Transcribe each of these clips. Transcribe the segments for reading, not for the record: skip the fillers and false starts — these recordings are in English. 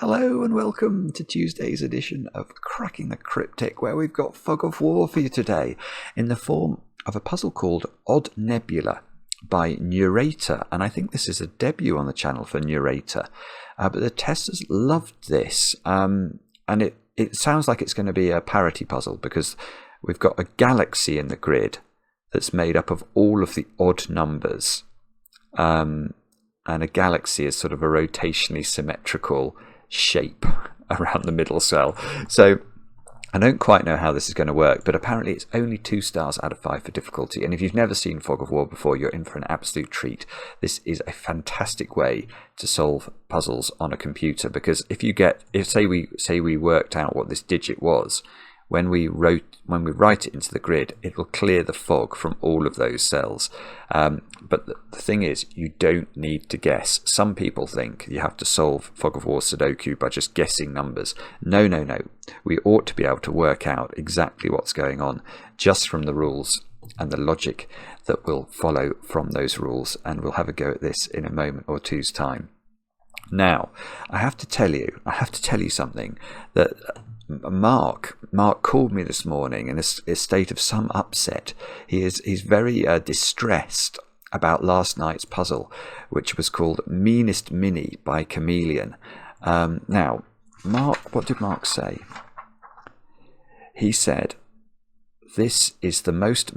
Hello and welcome to Tuesday's edition of Cracking the Cryptic, where we've got Fog of War for you today in the form of a puzzle called Odd Nebula by Nurator, and I think this is a debut on the channel for Nurator, but the testers loved this, and it sounds like it's going to be a parity puzzle because we've got a galaxy in the grid that's made up of all of the odd numbers, and a galaxy is sort of a rotationally symmetrical shape around the middle cell. So I don't quite know how this is going to work, but apparently it's only 2 stars out of 5 for difficulty. And if you've never seen Fog of War before, you're in for an absolute treat. This is a fantastic way to solve puzzles on a computer, because if say we worked out what this digit was, when we write it into the grid, it will clear the fog from all of those cells. But the thing is, you don't need to guess. Some people think you have to solve Fog of War Sudoku by just guessing numbers. No. We ought to be able to work out exactly what's going on just from the rules and the logic that will follow from those rules. And we'll have a go at this in a moment or two's time. Now, I have to tell you something that Mark called me this morning in a state of some upset. He's very distressed about last night's puzzle, which was called Meanest Mini by Chameleon. Now, Mark, what did Mark say? He said, this one here is the most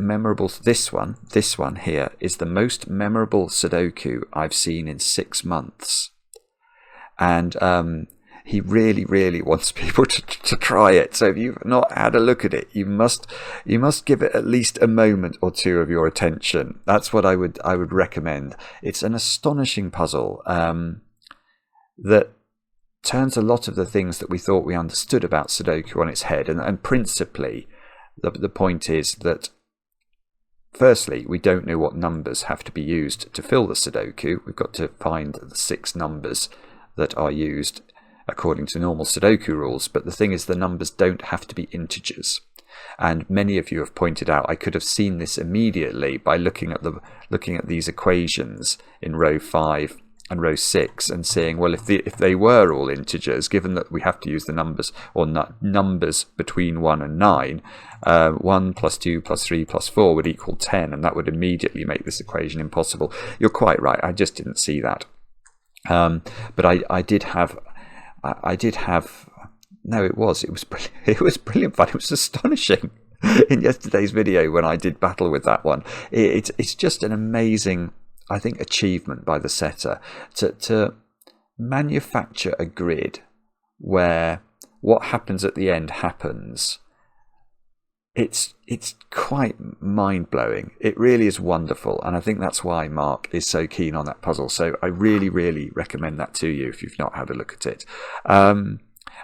memorable Sudoku I've seen in 6 months. And he really wants people to try it. So if you've not had a look at it, you must give it at least a moment or two of your attention. That's what I would recommend. It's an astonishing puzzle that turns a lot of the things that we thought we understood about Sudoku on its head. And principally, the point is that firstly, we don't know what numbers have to be used to fill the Sudoku. We've got to find the 6 numbers that are used according to normal Sudoku rules, but the thing is, the numbers don't have to be integers. And many of you have pointed out I could have seen this immediately by looking at these equations in row 5 and row 6 and seeing, well, if they were all integers, given that we have to use the numbers or numbers between 1 and 9, 1 plus 2 plus 3 plus 4 would equal 10, and that would immediately make this equation impossible. You're quite right, I just didn't see that. But I did have. No, it was brilliant. It was brilliant fun. It was astonishing in yesterday's video when I did battle with that one. It's just an amazing, I think, achievement by the setter to manufacture a grid where what happens at the end happens. It's quite mind-blowing. It really is wonderful, and I think that's why Mark is so keen on that puzzle. So I really recommend that to you if you've not had a look at it.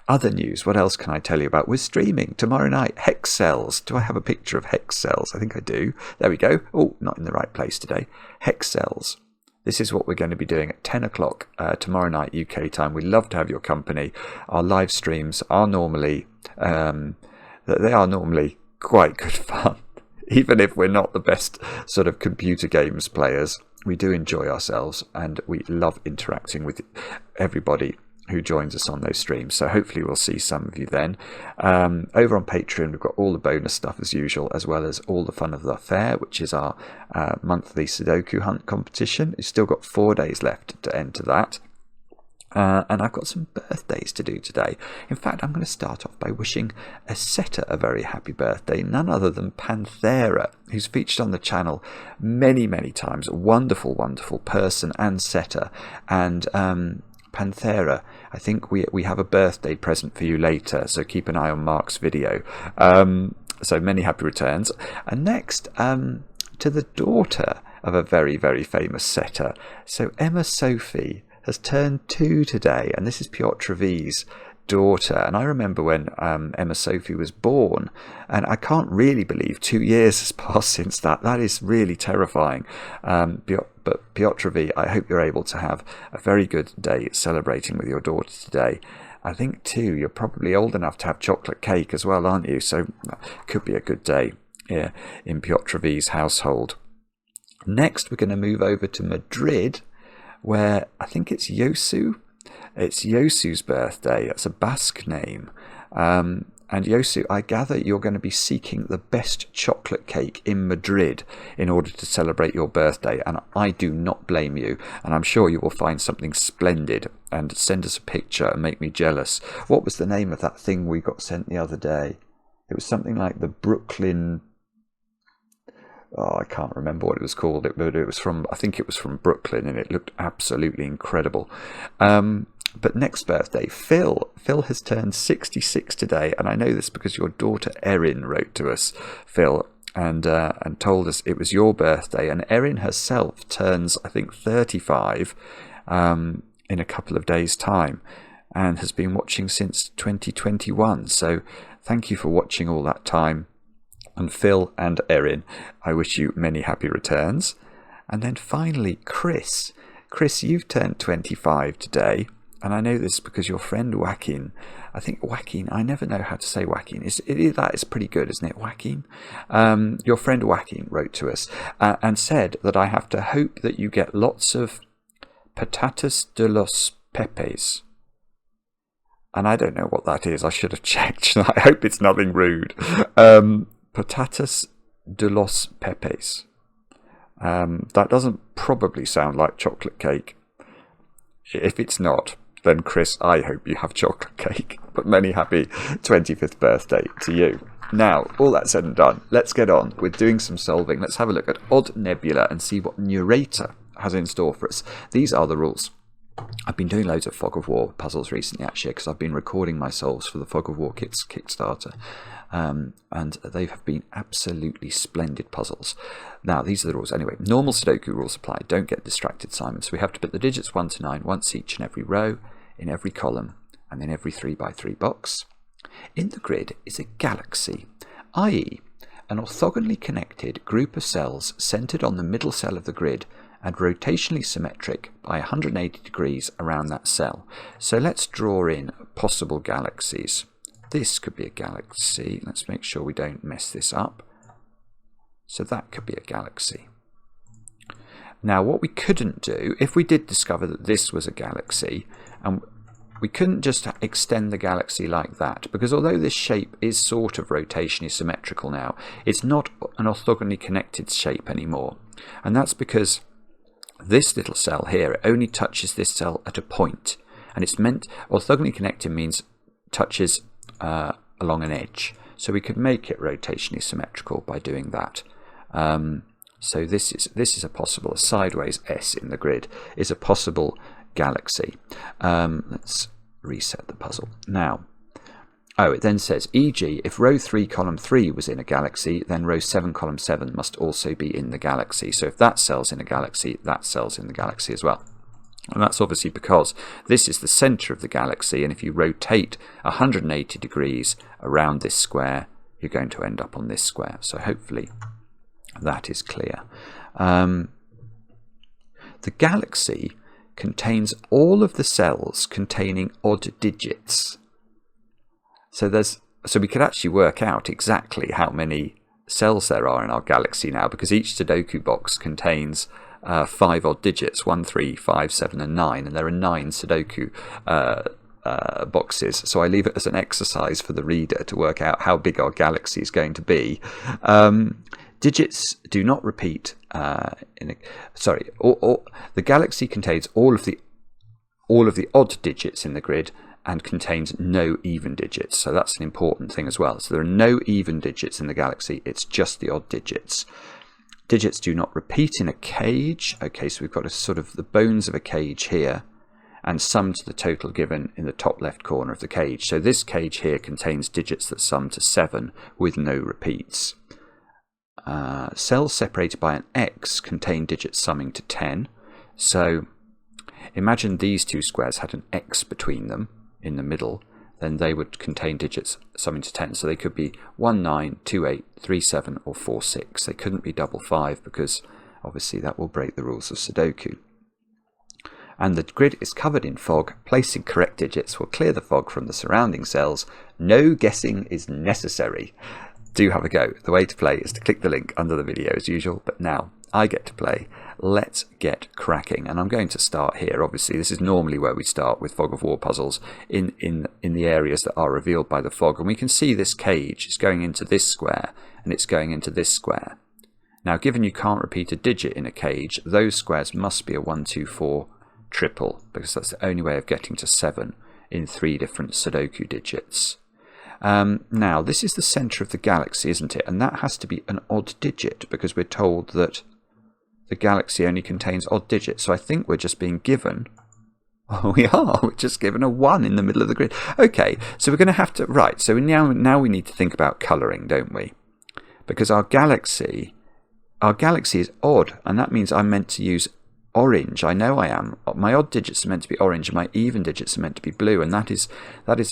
Other news, what else can I tell you about? We're streaming tomorrow night, Hexcells. Do I have a picture of Hexcells? I think I do. There we go. Oh, not in the right place today. Hexcells. This is what we're going to be doing at 10 o'clock tomorrow night UK time. We'd love to have your company. Our live streams are normally quite good fun. Even if we're not the best sort of computer games players, we do enjoy ourselves, and we love interacting with everybody who joins us on those streams. So hopefully we'll see some of you then. Over on Patreon, we've got all the bonus stuff as usual, as well as all the fun of the fair, which is our monthly Sudoku hunt competition. You've still got 4 days left to enter that. And I've got some birthdays to do today. In fact, I'm going to start off by wishing a setter a very happy birthday, none other than Panthera, who's featured on the channel many times. A wonderful person and setter. And Panthera, I think we have a birthday present for you later, so keep an eye on Mark's video. So many happy returns. And next, to the daughter of a very famous setter. So Emma Sophie has turned 2 today, and this is Piotr V's daughter. And I remember when Emma Sophie was born, and I can't really believe 2 years has passed since that. That is really terrifying. But Piotr V, I hope you're able to have a very good day celebrating with your daughter today. I think too, you're probably old enough to have chocolate cake as well, aren't you? So could be a good day here in Piotr V's household. Next, we're going to move over to Madrid, where I think it's Yosu It's Yosu's birthday. That's a Basque name. And Yosu, I gather you're going to be seeking the best chocolate cake in Madrid in order to celebrate your birthday. And I do not blame you. And I'm sure you will find something splendid and send us a picture and make me jealous. What was the name of that thing we got sent the other day? It was something like the Brooklyn... Oh, I can't remember what it was called. But it was from, I think it was from Brooklyn, and it looked absolutely incredible. But next birthday, Phil. Phil has turned 66 today, and I know this because your daughter Erin wrote to us, Phil, and told us it was your birthday. And Erin herself turns, I think, 35 in a couple of days' time, and has been watching since 2021. So thank you for watching all that time. And Phil and Erin, I wish you many happy returns. And then finally, Chris. Chris, you've turned 25 today. And I know this because your friend Joaquin, I think Joaquin, I never know how to say Joaquin. That is pretty good, isn't it, Joaquin? Your friend Joaquin wrote to us and said that I have to hope that you get lots of patatas de los pepes. And I don't know what that is. I should have checked. I hope it's nothing rude. Patatas de los pepes. That doesn't probably sound like chocolate cake. If it's not, then Chris, I hope you have chocolate cake. But many happy 25th birthday to you. Now, all that said and done, let's get on with doing some solving. Let's have a look at Odd Nebula and see what Nurator has in store for us. These are the rules. I've been doing loads of Fog of War puzzles recently, actually, because I've been recording my solves for the Fog of War Kits Kickstarter. And they have been absolutely splendid puzzles. Now, these are the rules. Anyway, normal Sudoku rules apply. Don't get distracted, Simon. So we have to put the digits 1 to 9 once each in every row, in every column, and in every 3x3 box. In the grid is a galaxy, i.e. an orthogonally connected group of cells centered on the middle cell of the grid and rotationally symmetric by 180 degrees around that cell. So let's draw in possible galaxies. This could be a galaxy. Let's make sure we don't mess this up. So that could be a galaxy. Now, what we couldn't do, if we did discover that this was a galaxy, and we couldn't just extend the galaxy like that, because although this shape is sort of rotationally symmetrical now, it's not an orthogonally connected shape anymore. And that's because this little cell here only touches this cell at a point. And it's meant, orthogonally connected means touches along an edge. So we could make it rotationally symmetrical by doing that. So this is a possible, a sideways S in the grid is a possible galaxy. Let's reset the puzzle. Now, it then says, e.g., if row 3, column 3 was in a galaxy, then row 7, column 7 must also be in the galaxy. So if that cell's in a galaxy, that cell's in the galaxy as well. And that's obviously because this is the center of the galaxy, and if you rotate 180 degrees around this square, you're going to end up on this square. So hopefully that is clear. The galaxy contains all of the cells containing odd digits. So we could actually work out exactly how many cells there are in our galaxy now, because each Sudoku box contains 5 odd digits, 1, 3, 5, 7 and 9, and there are 9 Sudoku boxes. So I leave it as an exercise for the reader to work out how big our galaxy is going to be. Digits do not repeat. The galaxy contains all of the odd digits in the grid and contains no even digits. So that's an important thing as well. So there are no even digits in the galaxy. It's just the odd digits. Digits do not repeat in a cage. Okay, so we've got a sort of the bones of a cage here, and sum to the total given in the top left corner of the cage. So this cage here contains digits that sum to 7 with no repeats. Cells separated by an X contain digits summing to 10. So imagine these two squares had an X between them in the middle, then they would contain digits summing to 10. So they could be 1, 9, 2, 8, 3, 7 or 4, 6. They couldn't be double 5 because obviously that will break the rules of Sudoku. And the grid is covered in fog. Placing correct digits will clear the fog from the surrounding cells. No guessing is necessary. Do have a go. The way to play is to click the link under the video as usual, but now I get to play let's get cracking. And I'm going to start here. Obviously, this is normally where we start with fog of war puzzles in the areas that are revealed by the fog. And we can see this cage is going into this square and it's going into this square. Now, given you can't repeat a digit in a cage, those squares must be a 1, 2, 4 triple, because that's the only way of getting to 7 in 3 different Sudoku digits. Now, this is the centre of the galaxy, isn't it? And that has to be an odd digit, because we're told that the galaxy only contains odd digits. So I think we're just being given... Oh, we're just given a 1 in the middle of the grid. Okay, so we're going to have to... Right, so now we need to think about colouring, don't we? Because our galaxy is odd, and that means I'm meant to use orange. I know I am. My odd digits are meant to be orange, and my even digits are meant to be blue, and that is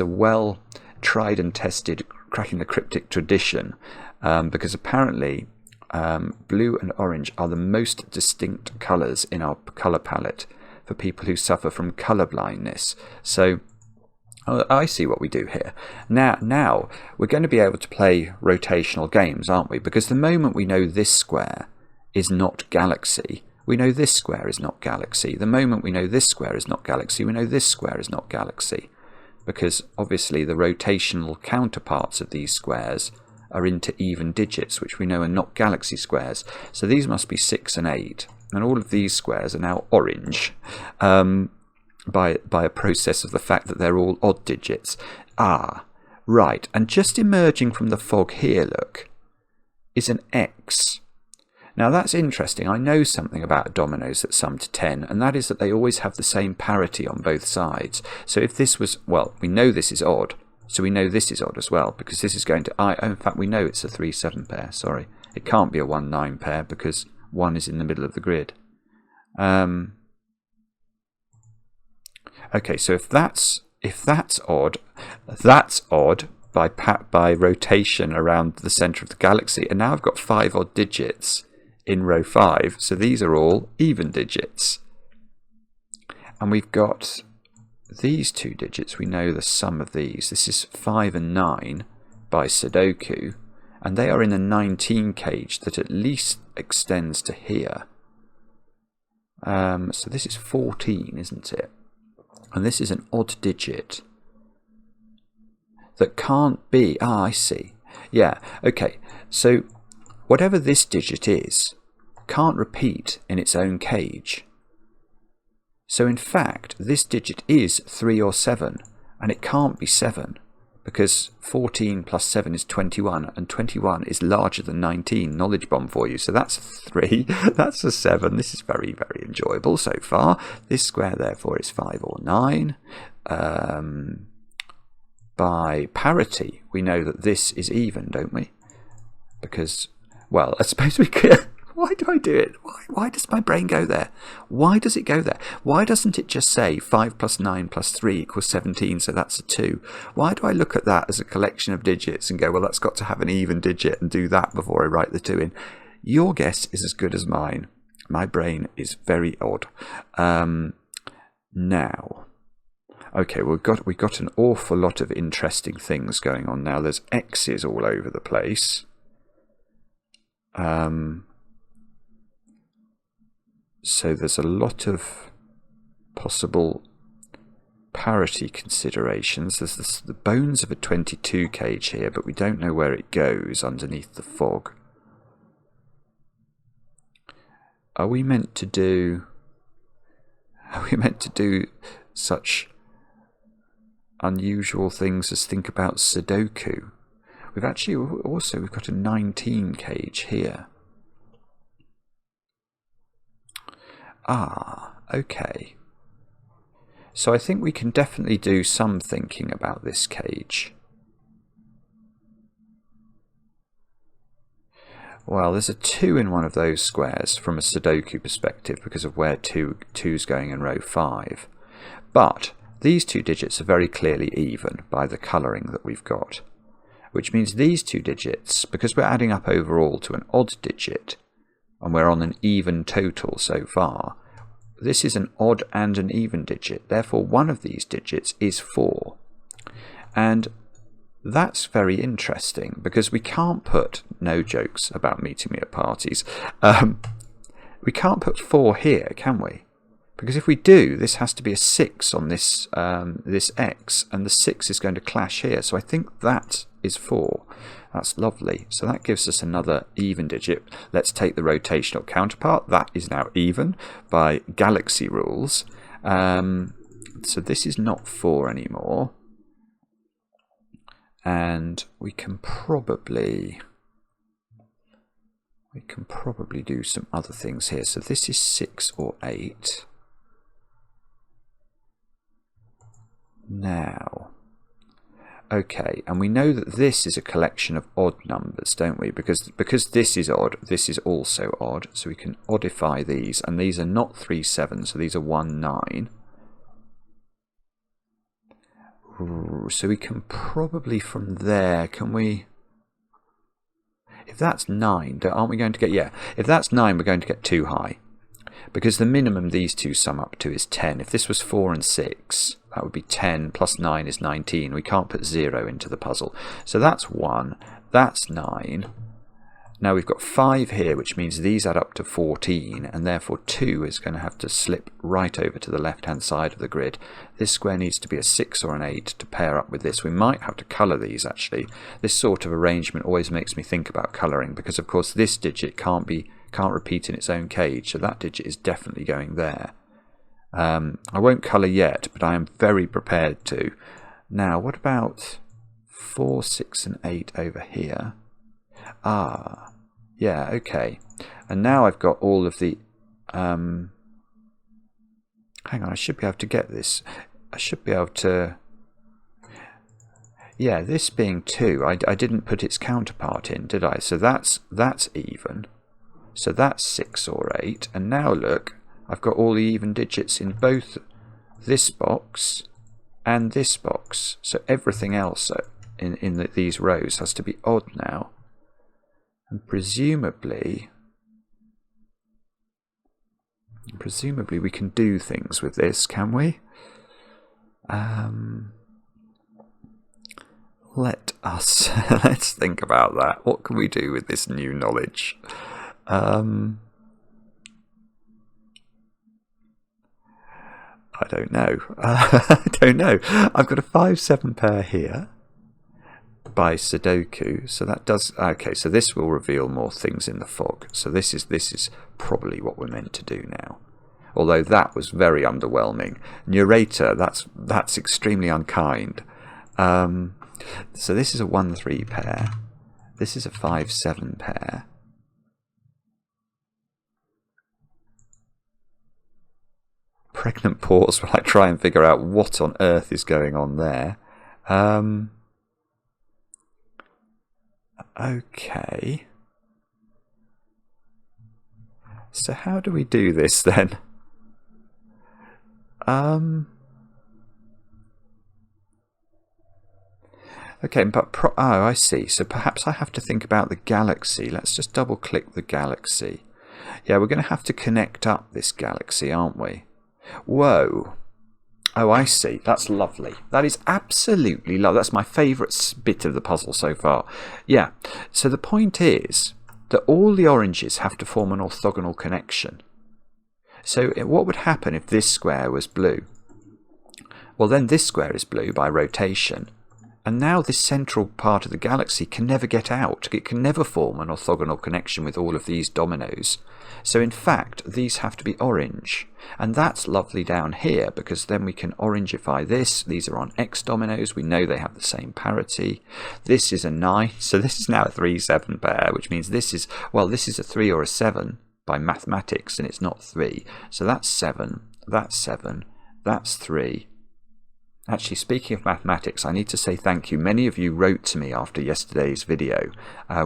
a well tried and tested cracking the cryptic tradition, because apparently blue and orange are the most distinct colours in our colour palette for people who suffer from colour blindness. So I see what we do here. Now we're going to be able to play rotational games, aren't we? Because the moment we know this square is not galaxy, we know this square is not galaxy. The moment we know this square is not galaxy, we know this square is not galaxy. Because obviously the rotational counterparts of these squares are into even digits, which we know are not galaxy squares. So these must be 6 and 8. And all of these squares are now orange. By a process of the fact that they're all odd digits. Ah, right. And just emerging from the fog here, look, is an X. Now that's interesting. I know something about dominoes that sum to 10, and that is that they always have the same parity on both sides. So if this was, well, we know this is odd, so we know this is odd as well, because this is going to, in fact, we know it's a 3-7 pair, sorry. It can't be a 1-9 pair, because 1 is in the middle of the grid. Okay, so if that's odd, that's odd by rotation around the centre of the galaxy, and now I've got 5 odd digits in row 5, so these are all even digits. And we've got these 2 digits, we know the sum of these. This is 5 and 9 by Sudoku, and they are in a 19 cage that at least extends to here. So this is 14, isn't it? And this is an odd digit that can't be... Ah, I see. Yeah, okay. So whatever this digit is can't repeat in its own cage. So in fact, this digit is 3 or 7, and it can't be 7, because 14 plus 7 is 21, and 21 is larger than 19. Knowledge bomb for you. So that's a 3, that's a 7. This is very, very enjoyable so far. This square, therefore, is 5 or 9. By parity, we know that this is even, don't we? Because, well, I suppose we could... Why do I do it? Why does my brain go there? Why does it go there? Why doesn't it just say 5 plus 9 plus 3 equals 17, so that's a 2? Why do I look at that as a collection of digits and go, well, that's got to have an even digit, and do that before I write the 2 in? Your guess is as good as mine. My brain is very odd. Now, okay, we've got an awful lot of interesting things going on now. There's X's all over the place. So there's a lot of possible parity considerations. There's the bones of a 22 cage here, but we don't know where it goes underneath the fog. Are we meant to do such unusual things as think about Sudoku? We've got a 19 cage here. Ah, okay. So I think we can definitely do some thinking about this cage. Well, there's a 2 in one of those squares from a Sudoku perspective because of where 2's going in row 5. But these 2 digits are very clearly even by the colouring that we've got. Which means these 2 digits, because we're adding up overall to an odd digit, and we're on an even total so far, this is an odd and an even digit. Therefore, one of these digits is 4. And that's very interesting, because we can't put, no jokes about meeting me at parties, we can't put 4 here, can we? Because if we do, this has to be a 6 on this this x, and the 6 is going to clash here. So I think that is 4. That's lovely. So that gives us another even digit. Let's take the rotational counterpart. That is now even by galaxy rules. So this is not 4 anymore. And we can probably do some other things here. So this is 6 or 8. Now, okay, and we know that this is a collection of odd numbers, don't we? Because this is odd, this is also odd. So we can oddify these, and these are not 3, 7, so these are 1, 9. So we can probably from there, can we... If that's 9, aren't we going to get... Yeah, if that's 9, we're going to get too high. Because the minimum these two sum up to is 10. If this was 4 and 6, that would be 10 plus 9 is 19. We can't put 0 into the puzzle. So that's 1, that's 9. Now we've got 5 here, which means these add up to 14, and therefore 2 is going to have to slip right over to the left-hand side of the grid. This square needs to be a 6 or an 8 to pair up with this. We might have to colour these, actually. This sort of arrangement always makes me think about colouring, because of course this digit can't repeat in its own cage, so that digit is definitely going there. I won't colour yet, but I am very prepared to. Now, what about 4, 6 and 8 over here? Ah, yeah, okay. And now I've got all of the... hang on, I should be able to get this. I should be able to... Yeah, this being 2, I didn't put its counterpart in, did I? So that's even. So that's 6 or 8. And now look, I've got all the even digits in both this box and this box. So everything else in these rows has to be odd now. And presumably we can do things with this, can we? Let's think about that. What can we do with this new knowledge? I don't know. I don't know. I've got a 5-7 pair here by Sudoku, so that does... Okay, so this will reveal more things in the fog. So this is probably what we're meant to do now. Although that was very underwhelming. Nurator, that's extremely unkind. So this is a 1-3 pair. This is a 5-7 pair. Pregnant pause while I try and figure out what on earth is going on there. Okay. So how do we do this then? Okay, but oh, I see. So perhaps I have to think about the galaxy. Let's just double click the galaxy. Yeah, we're going to have to connect up this galaxy, aren't we? Whoa. Oh, I see. That's lovely. That is absolutely lovely. That's my favourite bit of the puzzle so far. Yeah. So the point is that all the oranges have to form an orthogonal connection. So what would happen if this square was blue? Well, then this square is blue by rotation. And now this central part of the galaxy can never get out. It can never form an orthogonal connection with all of these dominoes. So in fact, these have to be orange. And that's lovely down here, because then we can orangify this. These are on X dominoes. We know they have the same parity. This is a 9. So this is now a 3-7 pair, which means this is, well, this is a 3 or a 7 by mathematics, and it's not 3. So that's 7. That's 7. That's 3. Actually, speaking of mathematics, I need to say thank you. Many of you wrote to me after yesterday's video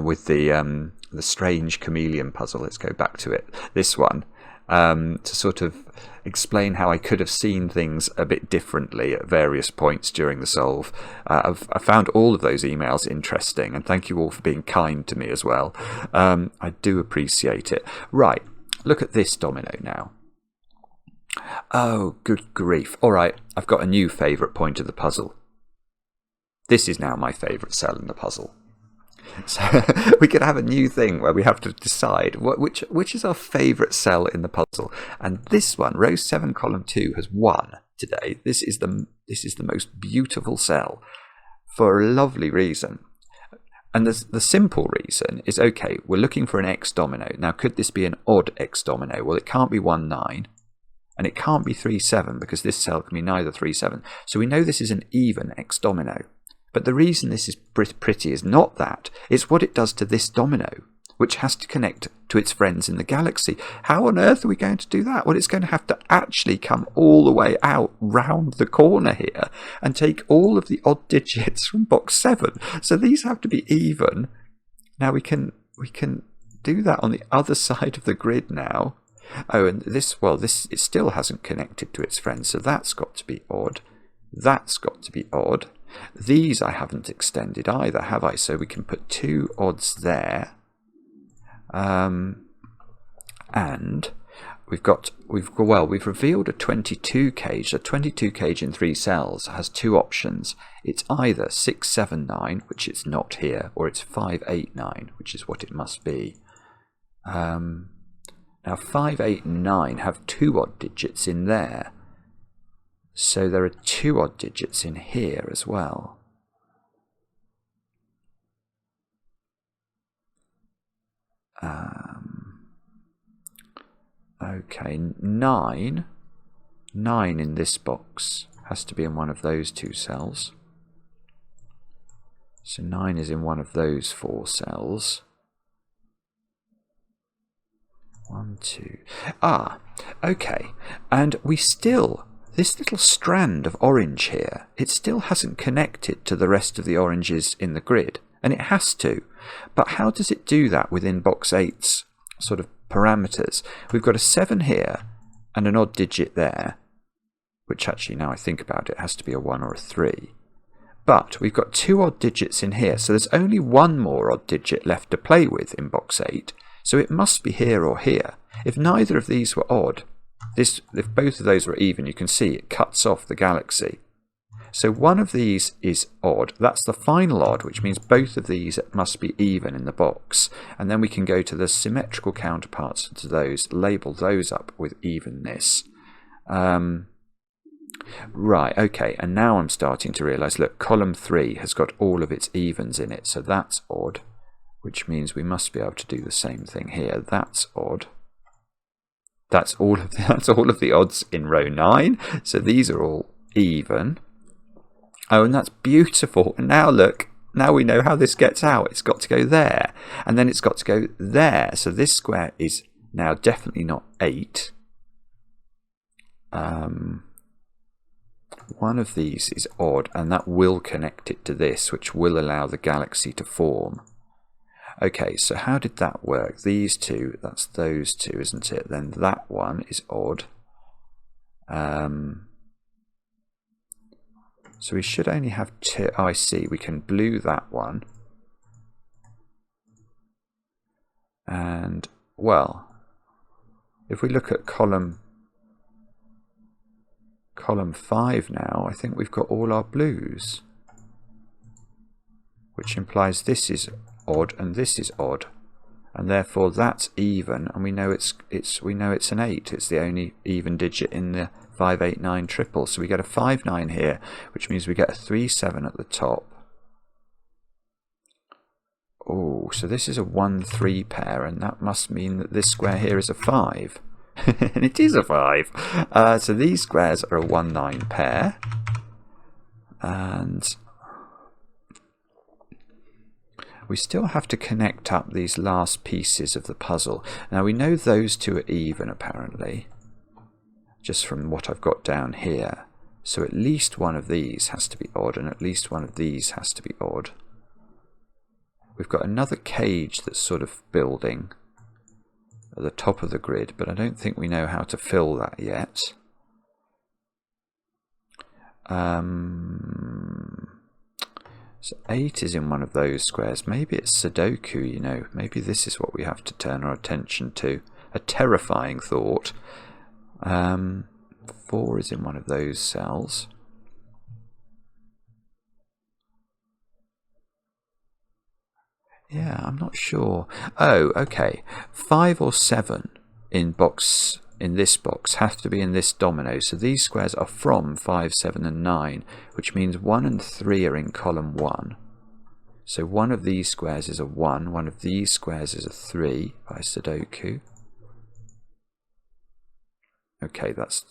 with the strange chameleon puzzle. Let's go back to it. This one, to sort of explain how I could have seen things a bit differently at various points during the solve. I found all of those emails interesting, and thank you all for being kind to me as well. I do appreciate it. Right, look at this domino now. Oh, good grief. All right, I've got a new favourite point of the puzzle. This is now my favourite cell in the puzzle. So we could have a new thing where we have to decide which is our favourite cell in the puzzle. And this one, row 7, column 2, has won today. This is the most beautiful cell for a lovely reason. And the simple reason is, okay, we're looking for an X domino. Now, could this be an odd X domino? Well, it can't be 1, 9. And it can't be 3, 7, because this cell can be neither 3, 7. So we know this is an even X domino. But the reason this is pretty is not that. It's what it does to this domino, which has to connect to its friends in the galaxy. How on earth are we going to do that? Well, it's going to have to actually come all the way out round the corner here and take all of the odd digits from box 7. So these have to be even. Now we can do that on the other side of the grid now. Oh, and this, well, it still hasn't connected to its friends, so that's got to be odd. That's got to be odd. These I haven't extended either, have I? So we can put 2 odds there. And we've revealed a 22 cage. A 22 cage in 3 cells has 2 options. It's either 6, 7, 9, which it's not here, or it's 5, 8, 9, which is what it must be. Now 5, 8, and 9 have 2 odd digits in there. So there are 2 odd digits in here as well. Okay, 9 in this box has to be in one of those 2 cells. So 9 is in one of those 4 cells. 1, 2. Okay. And we still, this little strand of orange here, it still hasn't connected to the rest of the oranges in the grid. And it has to. But how does it do that within box 8's sort of parameters? We've got a 7 here and an odd digit there, which actually, now I think about it, has to be a 1 or a 3. But we've got 2 odd digits in here, so there's only 1 more odd digit left to play with in box 8. So it must be here or here. If neither of these were odd, if both of those were even, you can see it cuts off the galaxy. So one of these is odd. That's the final odd, which means both of these must be even in the box. And then we can go to the symmetrical counterparts to those, label those up with evenness. Right, okay, and now I'm starting to realise, look, column 3 has got all of its evens in it, so that's odd. Which means we must be able to do the same thing here. That's odd. That's all of the odds in row 9. So these are all even. Oh, and that's beautiful. And now look, now we know how this gets out. It's got to go there, and then it's got to go there. So this square is now definitely not 8. One of these is odd, and that will connect it to this, which will allow the galaxy to form. Okay, so how did that work? These 2, that's those 2, isn't it? Then that one is odd. So we should only have 2. Oh, I see. We can blue that one. And, well, if we look at column 5 now, I think we've got all our blues. Which implies this is odd and this is odd, and therefore that's even, and we know it's an 8. It's the only even digit in the 5, 8, 9 triple. So we get a 5, 9 here, which means we get a 3, 7 at the top. Oh, so this is a 1, 3 pair, and that must mean that this square here is a 5. And it is a 5. So these squares are a 1, 9 pair, and we still have to connect up these last pieces of the puzzle. Now we know those 2 are even, apparently, just from what I've got down here. So at least one of these has to be odd, and at least one of these has to be odd. We've got another cage that's sort of building at the top of the grid, but I don't think we know how to fill that yet. So 8 is in one of those squares. Maybe it's Sudoku, you know. Maybe this is what we have to turn our attention to. A terrifying thought. 4 is in one of those cells. Yeah, I'm not sure. Oh, okay. 5 or 7 in this box have to be in this domino. So these squares are from 5, 7 and 9, which means 1 and 3 are in column 1. So one of these squares is a 1, one of these squares is a 3 by Sudoku. Okay, that's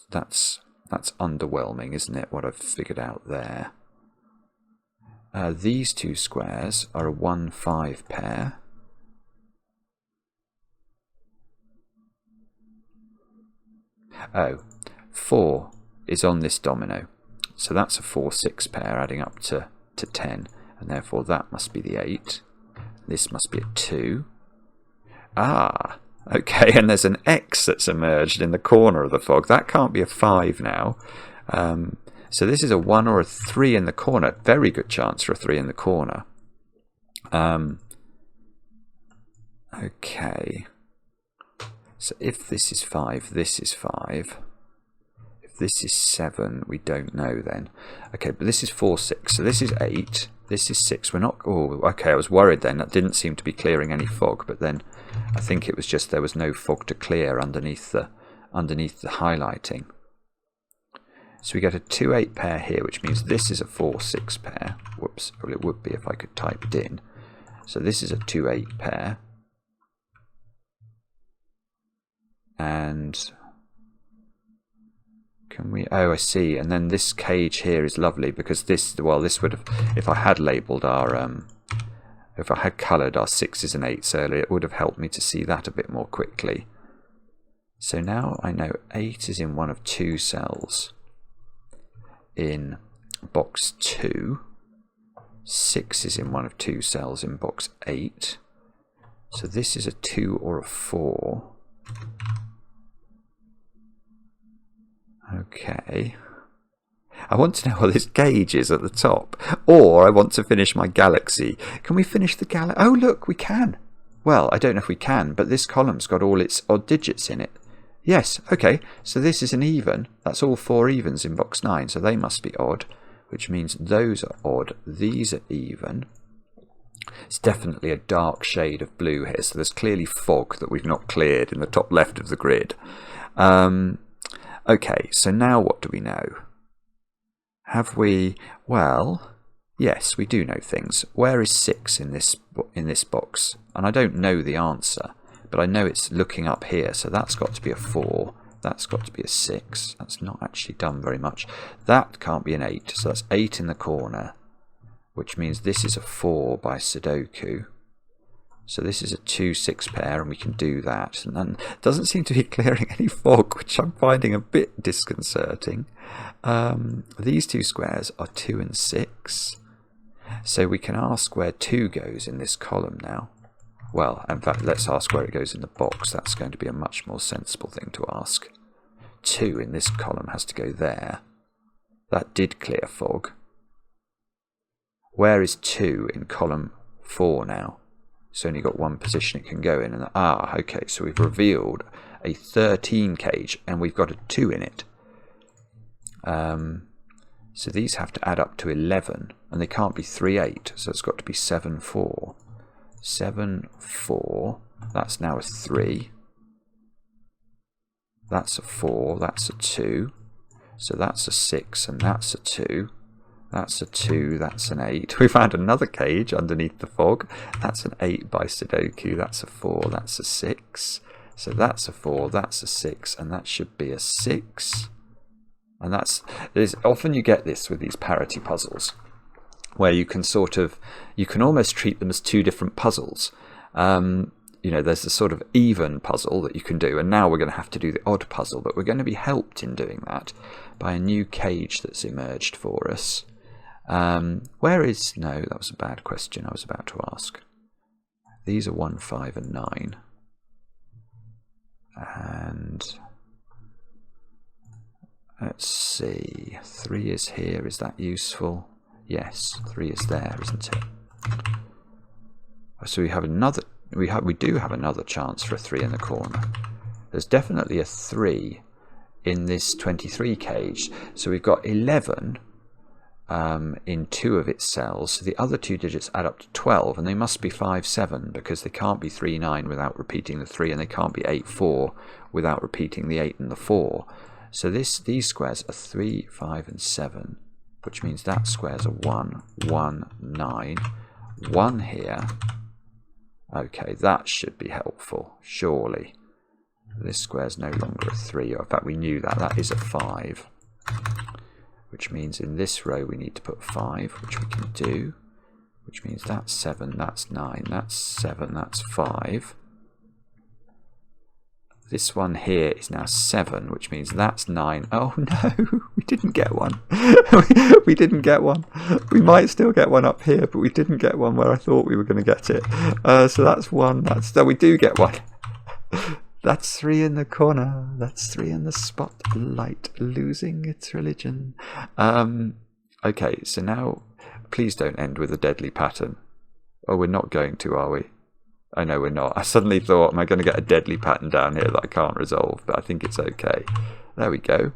underwhelming, isn't it, what I've figured out there. These two squares are a 1, 5 pair. Oh, 4 is on this domino. So that's a 4, 6 pair adding up to 10. And therefore that must be the 8. This must be a 2. Ah, okay, and there's an X that's emerged in the corner of the fog. That can't be a 5 now. So this is a 1 or a 3 in the corner. Very good chance for a 3 in the corner. Okay. So if this is 5, this is 5. If this is 7, we don't know then. Okay, but this is 4, 6. So this is 8. This is 6. We're not... Oh, okay, I was worried then. That didn't seem to be clearing any fog. But then I think it was just there was no fog to clear underneath the highlighting. So we get a 2, 8 pair here, which means this is a 4, 6 pair. Whoops. Well, it would be if I could type it in. So this is a 2, 8 pair. And... can we... oh, I see. And then this cage here is lovely because this... well, this would have... if I had labelled our... if I had coloured our 6s and 8s earlier, it would have helped me to see that a bit more quickly. So now I know 8 is in one of 2 cells in box 2. 6 is in one of 2 cells in box 8. So this is a 2 or a 4. Okay. I want to know what this gauge is at the top. Or I want to finish my galaxy. Can we finish the galaxy? Oh, look, we can. Well, I don't know if we can, but this column's got all its odd digits in it. Yes, okay. So this is an even. That's all 4 evens in box 9, so they must be odd, which means those are odd. These are even. It's definitely a dark shade of blue here, so there's clearly fog that we've not cleared in the top left of the grid. Okay, so now what do we know? Have we... well, yes, we do know things. Where is 6 in this box? And I don't know the answer, but I know it's looking up here, so that's got to be a 4. That's got to be a 6. That's not actually done very much. That can't be an 8, so that's 8 in the corner, which means this is a 4 by Sudoku. So this is a 2, 6 pair, and we can do that. And then it doesn't seem to be clearing any fog, which I'm finding a bit disconcerting. These 2 squares are 2 and 6. So we can ask where 2 goes in this column now. Well, in fact, let's ask where it goes in the box. That's going to be a much more sensible thing to ask. 2 in this column has to go there. That did clear fog. Where is 2 in column 4 now? It's only got one position it can go in. And okay, so we've revealed a 13 cage, and we've got a 2 in it. So these have to add up to 11, and they can't be 3, 8, so it's got to be 7, 4. 7, 4, that's now a 3. That's a 4, that's a 2. So that's a 6, and that's a 2. That's a 2, that's an 8. We found another cage underneath the fog. That's an 8 by Sudoku. That's a 4, that's a 6. So that's a 4, that's a 6, and that should be a 6. And often you get this with these parity puzzles, where you can you can almost treat them as 2 different puzzles. You know, there's a sort of even puzzle that you can do, and now we're going to have to do the odd puzzle, but we're going to be helped in doing that by a new cage that's emerged for us. Where is... no, that was a bad question I was about to ask. These are 1, 5 and 9. And let's see, 3 is here. Is that useful? Yes, 3 is there, isn't it? So we have another... we do have another chance for a 3 in the corner. There's definitely a 3 in this 23 cage. So we've got 11 in 2 of its cells, so the other 2 digits add up to 12, and they must be 5, 7, because they can't be 3, 9 without repeating the 3, and they can't be 8, 4 without repeating the 8 and the 4. So these squares are 3, 5, and 7, which means that squares are 1, 1, 9, 1 here. Okay, that should be helpful, surely. This square is no longer a 3, or in fact we knew that, that is a 5. Which means in this row we need to put 5, which we can do. Which means that's 7, that's 9, that's 7, that's 5. This one here is now 7, which means that's 9. Oh no, we didn't get one. We didn't get one. We might still get one up here, but we didn't get one where I thought we were going to get it. So that's 1. No, we do get one. That's 3 in the corner. That's 3 in the spotlight, losing its religion. Okay, so now, please don't end with a deadly pattern. Oh, we're not going to, are we? Oh no, we're not. I suddenly thought, am I going to get a deadly pattern down here that I can't resolve? But I think it's okay. There we go.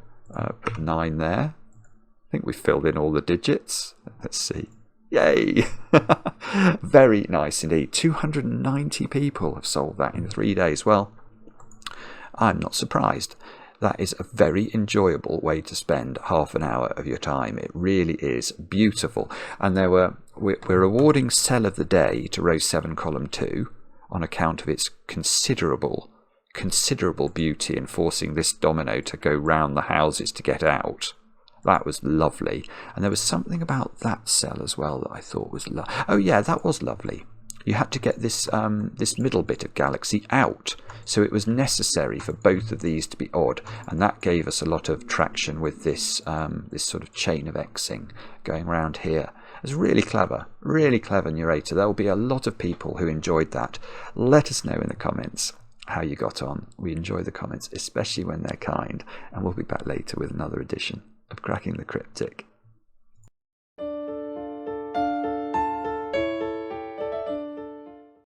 Put 9 there. I think we've filled in all the digits. Let's see. Yay! Very nice indeed. 290 people have solved that in 3 days. Well, I'm not surprised. That is a very enjoyable way to spend half an hour of your time. It really is beautiful. And we're awarding Cell of the Day to row 7, column 2 on account of its considerable beauty in forcing this domino to go round the houses to get out. That was lovely. And there was something about that cell as well that I thought was oh yeah, that was lovely. You had to get this this middle bit of galaxy out, so it was necessary for both of these to be odd, and that gave us a lot of traction with this this sort of chain of Xing going around here. It was really clever Nurator. There will be a lot of people who enjoyed that. Let us know in the comments how you got on. We enjoy the comments, especially when they're kind, and we'll be back later with another edition of Cracking the Cryptic.